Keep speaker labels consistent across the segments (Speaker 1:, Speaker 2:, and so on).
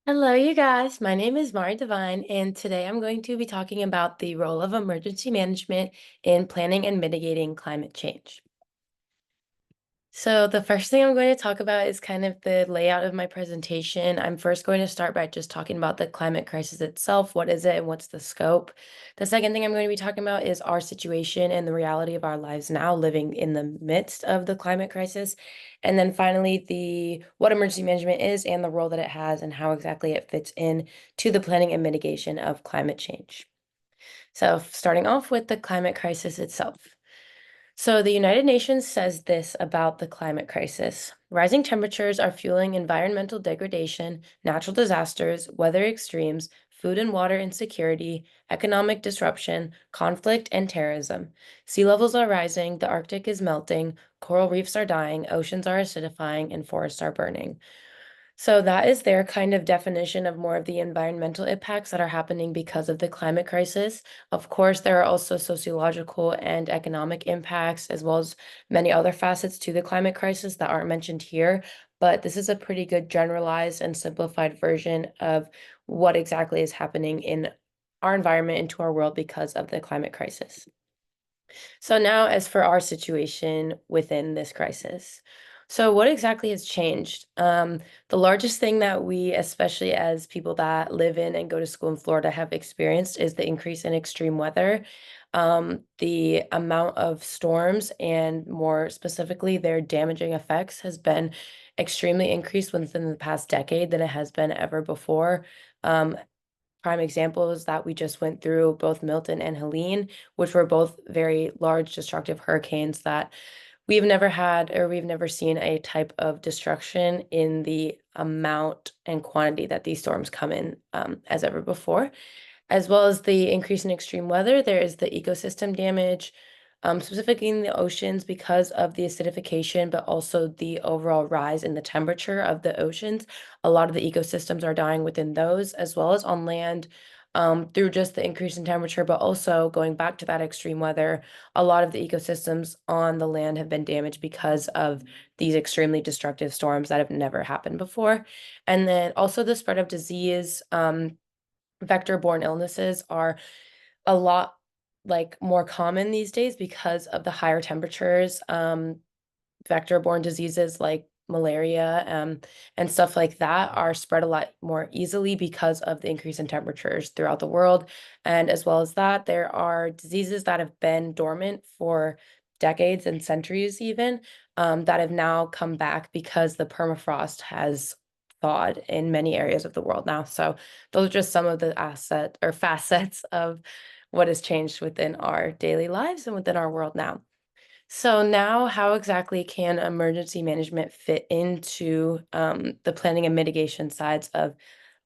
Speaker 1: Hello, you guys. My name is Mari Devine, and today I'm going to be talking about the role of emergency management in planning and mitigating climate change. So the first thing I'm going to talk about is kind of the layout of my presentation. I'm first going to start by just talking about the climate crisis itself. What is it and what's the scope? The second thing I'm going to be talking about is our situation and the reality of our lives now living in the midst of the climate crisis. And then finally, the what emergency management is and the role that it has and how exactly it fits in to the planning and mitigation of climate change. So starting off with the climate crisis itself. So, the United Nations says this about the climate crisis. Rising temperatures are fueling environmental degradation, natural disasters, weather extremes, food and water insecurity, economic disruption, conflict, and terrorism. Sea levels are rising, the Arctic is melting, coral reefs are dying, oceans are acidifying, and forests are burning. So that is their kind of definition of more of the environmental impacts that are happening because of the climate crisis. Of course, there are also sociological and economic impacts, as well as many other facets to the climate crisis that aren't mentioned here. But this is a pretty good generalized and simplified version of what exactly is happening in our environment and to our world because of the climate crisis. So now, as for our situation within this crisis. So what exactly has changed? The largest thing that we, especially as people that live in and go to school in Florida, have experienced is the increase in extreme weather. The amount of storms and more specifically their damaging effects has been extremely increased within the past decade than it has been ever before. Um, Prime examples that we just went through, both Milton and Helene, which were both very large destructive hurricanes that we've never had or we've never seen a type of destruction in the amount and quantity that these storms come in as ever before. As well as the increase in extreme weather, there is the ecosystem damage, specifically in the oceans because of the acidification, but also the overall rise in the temperature of the oceans. A lot of the ecosystems are dying within those, as well as on land, through just the increase in temperature, but also going back to that extreme weather, a lot of the ecosystems on the land have been damaged because of these extremely destructive storms that have never happened before. And then also the spread of disease. Vector-borne illnesses are a lot more common these days because of the higher temperatures. Vector-borne diseases like malaria and stuff like that are spread a lot more easily because of the increase in temperatures throughout the world. And as well as that, there are diseases that have been dormant for decades and centuries even that have now come back because the permafrost has thawed in many areas of the world now. So those are just some of the asset or facets of what has changed within our daily lives and within our world now. So now, how exactly can emergency management fit into the planning and mitigation sides of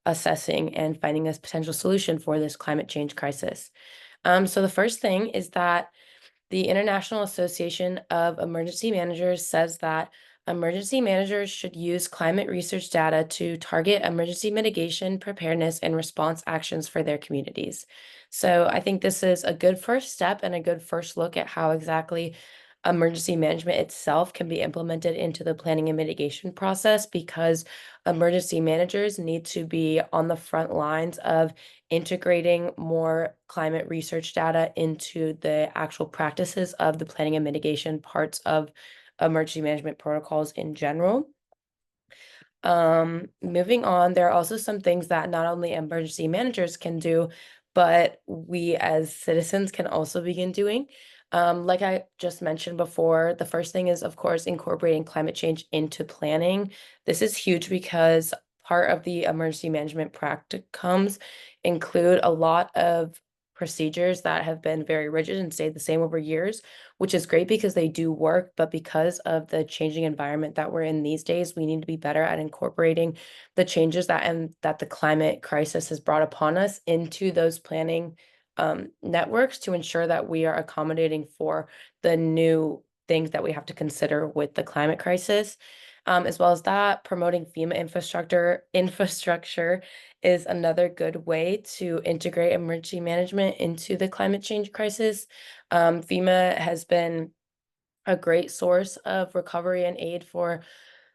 Speaker 1: assessing and finding a potential solution for this climate change crisis? So the first thing is that the International Association of Emergency Managers says that emergency managers should use climate research data to target emergency mitigation, preparedness, and response actions for their communities. So I think this is a good first step and a good first look at how exactly emergency management itself can be implemented into the planning and mitigation process because emergency managers need to be on the front lines of integrating more climate research data into the actual practices of the planning and mitigation parts of emergency management protocols in general. Moving on, there are also some things that not only emergency managers can do, but we as citizens can also begin doing. Like I just mentioned before, the first thing is, of course, incorporating climate change into planning. This is huge because part of the emergency management practicums include a lot of procedures that have been very rigid and stayed the same over years, which is great because they do work, but because of the changing environment that we're in these days, we need to be better at incorporating the changes that the climate crisis has brought upon us into those planning networks to ensure that we are accommodating for the new things that we have to consider with the climate crisis. As well as that, promoting FEMA infrastructure is another good way to integrate emergency management into the climate change crisis. FEMA has been a great source of recovery and aid for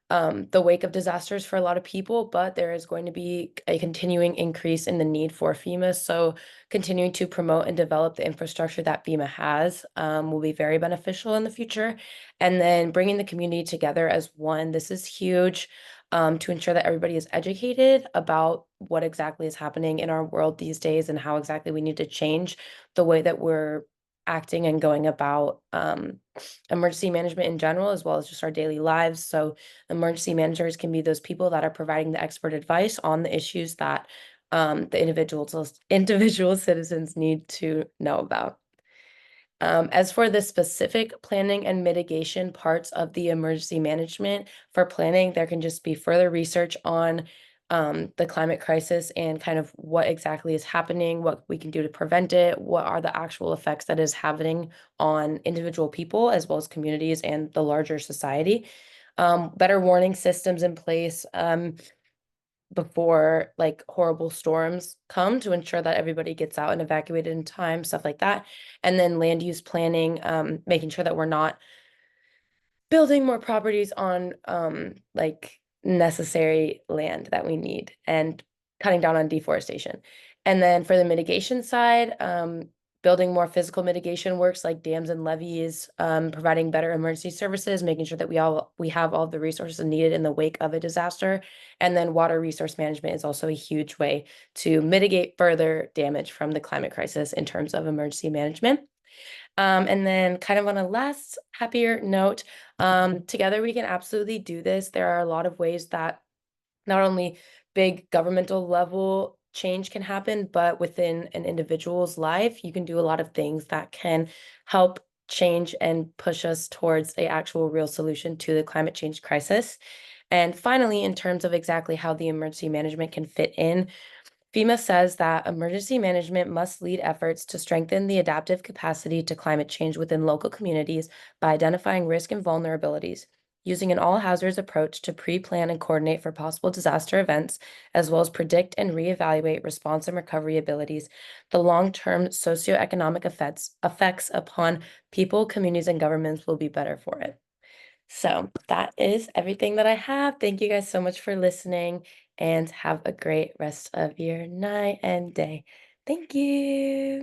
Speaker 1: the wake of disasters for a lot of people, but there is going to be a continuing increase in the need for FEMA. So continuing to promote and develop the infrastructure that FEMA has will be very beneficial in the future. And then bringing the community together as one. This is huge to ensure that everybody is educated about what exactly is happening in our world these days and how exactly we need to change the way that we're acting and going about emergency management in general, as well as just our daily lives. So emergency managers can be those people that are providing the expert advice on the issues that the individual citizens need to know about. As for the specific planning and mitigation parts of the emergency management, for planning, there can just be further research on the climate crisis and kind of what exactly is happening, what we can do to prevent it, what are the actual effects that is happening on individual people as well as communities and the larger society. Better warning systems in place. Before like horrible storms come to ensure that everybody gets out and evacuated in time, stuff like that. And then land use planning, making sure that we're not building more properties on like necessary land that we need and cutting down on deforestation. And then for the mitigation side, building more physical mitigation works like dams and levees, providing better emergency services, making sure that we have all the resources needed in the wake of a disaster. And then water resource management is also a huge way to mitigate further damage from the climate crisis in terms of emergency management. And then kind of on a less happier note, together we can absolutely do this. There are a lot of ways that not only big governmental level change can happen, but within an individual's life, you can do a lot of things that can help change and push us towards a actual real solution to the climate change crisis. And finally, in terms of exactly how the emergency management can fit in, FEMA says that emergency management must lead efforts to strengthen the adaptive capacity to climate change within local communities by identifying risk and vulnerabilities, using an all hazards approach to pre plan and coordinate for possible disaster events, as well as predict and reevaluate response and recovery abilities. The long term socioeconomic effects upon people, communities, and governments will be better for it. So that is everything that I have. Thank you guys so much for listening and have a great rest of your night and day. Thank you.